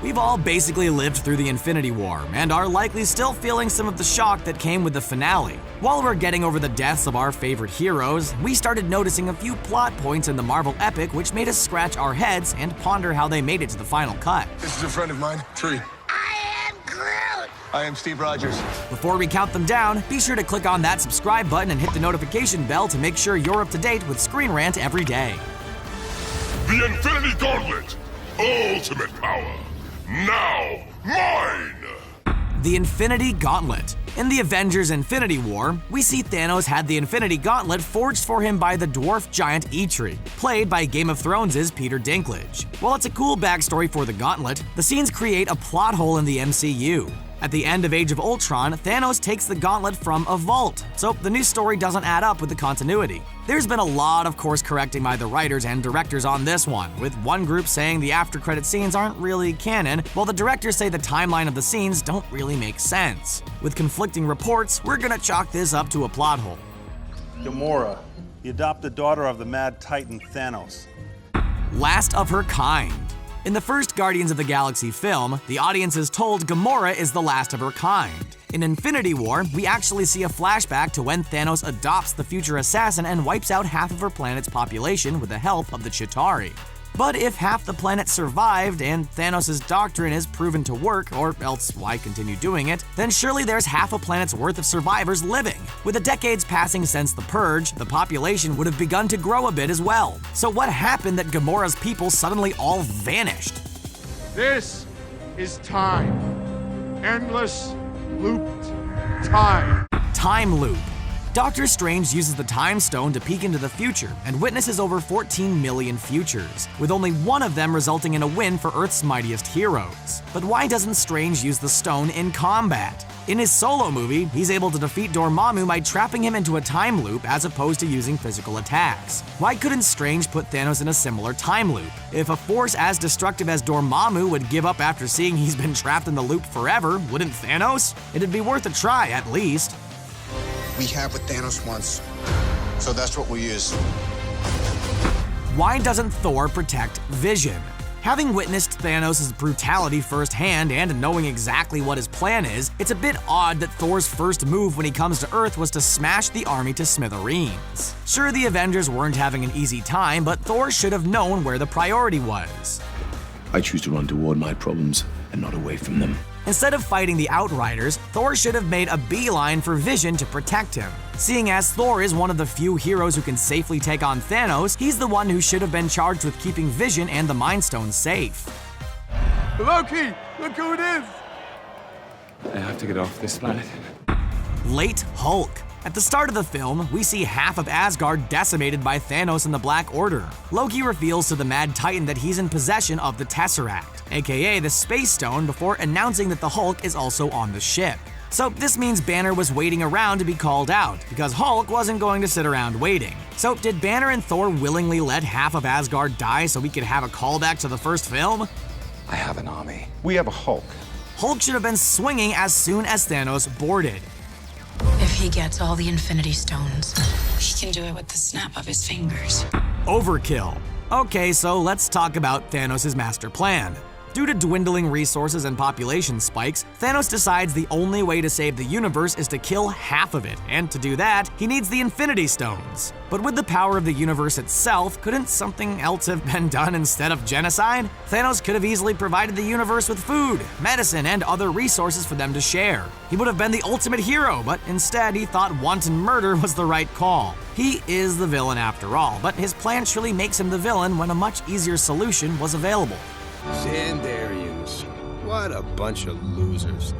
We've all basically lived through the Infinity War and are likely still feeling some of the shock that came with the finale. While we're getting over the deaths of our favorite heroes, we started noticing a few plot points in the Marvel epic which made us scratch our heads and ponder how they made it to the final cut. This is a friend of mine, Tree. I am Groot! I am Steve Rogers. Before we count them down, be sure to click on that subscribe button and hit the notification bell to make sure you're up to date with Screen Rant every day. The Infinity Gauntlet! Ultimate power! Now mine! The Infinity Gauntlet. In the Avengers Infinity War, we see Thanos had the Infinity Gauntlet forged for him by the dwarf giant Eitri, played by Game of Thrones' Peter Dinklage. While it's a cool backstory for the Gauntlet, the scenes create a plot hole in the MCU. At the end of Age of Ultron, Thanos takes the gauntlet from a vault, so the new story doesn't add up with the continuity. There's been a lot of course correcting by the writers and directors on this one, with one group saying the after-credit scenes aren't really canon, while the directors say the timeline of the scenes don't really make sense. With conflicting reports, we're gonna chalk this up to a plot hole. Gamora, the adopted daughter of the mad titan Thanos. Last of her kind. In the first Guardians of the Galaxy film, the audience is told Gamora is the last of her kind. In Infinity War, we actually see a flashback to when Thanos adopts the future assassin and wipes out half of her planet's population with the help of the Chitauri. But if half the planet survived and Thanos' doctrine is proven to work, or else why continue doing it, then surely there's half a planet's worth of survivors living. With the decades passing since the Purge, the population would have begun to grow a bit as well. So what happened that Gamora's people suddenly all vanished? This is time. Endless looped time. Time loop. Doctor Strange uses the Time Stone to peek into the future and witnesses over 14 million futures, with only one of them resulting in a win for Earth's mightiest heroes. But why doesn't Strange use the stone in combat? In his solo movie, he's able to defeat Dormammu by trapping him into a time loop as opposed to using physical attacks. Why couldn't Strange put Thanos in a similar time loop? If a force as destructive as Dormammu would give up after seeing he's been trapped in the loop forever, wouldn't Thanos? It'd be worth a try, at least. We have what Thanos wants, so that's what we use. Why doesn't Thor protect Vision? Having witnessed Thanos' brutality firsthand and knowing exactly what his plan is, it's a bit odd that Thor's first move when he comes to Earth was to smash the army to smithereens. Sure, the Avengers weren't having an easy time, but Thor should have known where the priority was. I choose to run toward my problems and not away from them. Instead of fighting the Outriders, Thor should have made a beeline for Vision to protect him. Seeing as Thor is one of the few heroes who can safely take on Thanos, he's the one who should have been charged with keeping Vision and the Mind Stone safe. Loki, look who it is! I have to get off this planet. Late Hulk. At the start of the film, we see half of Asgard decimated by Thanos and the Black Order. Loki reveals to the Mad Titan that he's in possession of the Tesseract, aka the Space Stone, before announcing that the Hulk is also on the ship. So this means Banner was waiting around to be called out, because Hulk wasn't going to sit around waiting. So did Banner and Thor willingly let half of Asgard die so we could have a callback to the first film? I have an army. We have a Hulk. Hulk should have been swinging as soon as Thanos boarded. If he gets all the Infinity Stones, he can do it with the snap of his fingers. Overkill. Okay, so let's talk about Thanos' master plan. Due to dwindling resources and population spikes, Thanos decides the only way to save the universe is to kill half of it, and to do that, he needs the Infinity Stones. But with the power of the universe itself, couldn't something else have been done instead of genocide? Thanos could have easily provided the universe with food, medicine, and other resources for them to share. He would have been the ultimate hero, but instead he thought wanton murder was the right call. He is the villain after all, but his plan surely makes him the villain when a much easier solution was available. Xandarians. What a bunch of losers.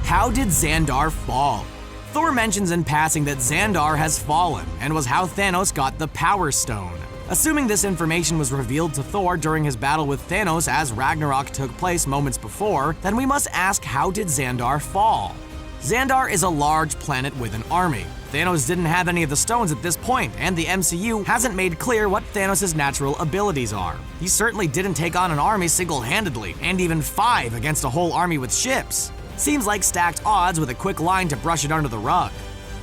How did Xandar fall? Thor mentions in passing that Xandar has fallen and was how Thanos got the Power Stone. Assuming this information was revealed to Thor during his battle with Thanos as Ragnarok took place moments before, then we must ask, how did Xandar fall? Xandar is a large planet with an army. Thanos didn't have any of the stones at this point, and the MCU hasn't made clear what Thanos' natural abilities are. He certainly didn't take on an army single-handedly, and even 5 against a whole army with ships. Seems like stacked odds with a quick line to brush it under the rug.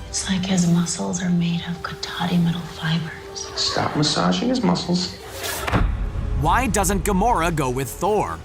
It's like his muscles are made of Katati metal fibers. Stop massaging his muscles. Why doesn't Gamora go with Thor?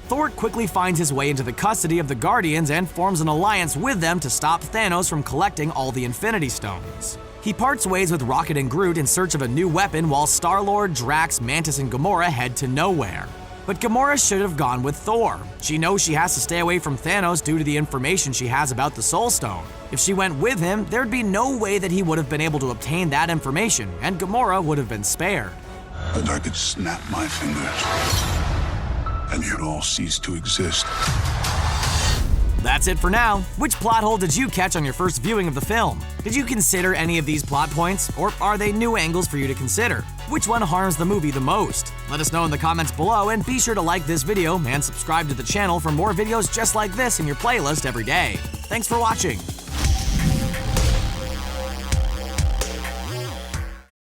Thor quickly finds his way into the custody of the Guardians and forms an alliance with them to stop Thanos from collecting all the Infinity Stones. He parts ways with Rocket and Groot in search of a new weapon while Star-Lord, Drax, Mantis, and Gamora head to nowhere. But Gamora should have gone with Thor. She knows she has to stay away from Thanos due to the information she has about the Soul Stone. If she went with him, there'd be no way that he would have been able to obtain that information, and Gamora would have been spared. And I could snap my fingers, and you'd all cease to exist. That's it for now. Which plot hole did you catch on your first viewing of the film? Did you consider any of these plot points, or are they new angles for you to consider? Which one harms the movie the most? Let us know in the comments below, and be sure to like this video and subscribe to the channel for more videos just like this in your playlist every day. Thanks for watching.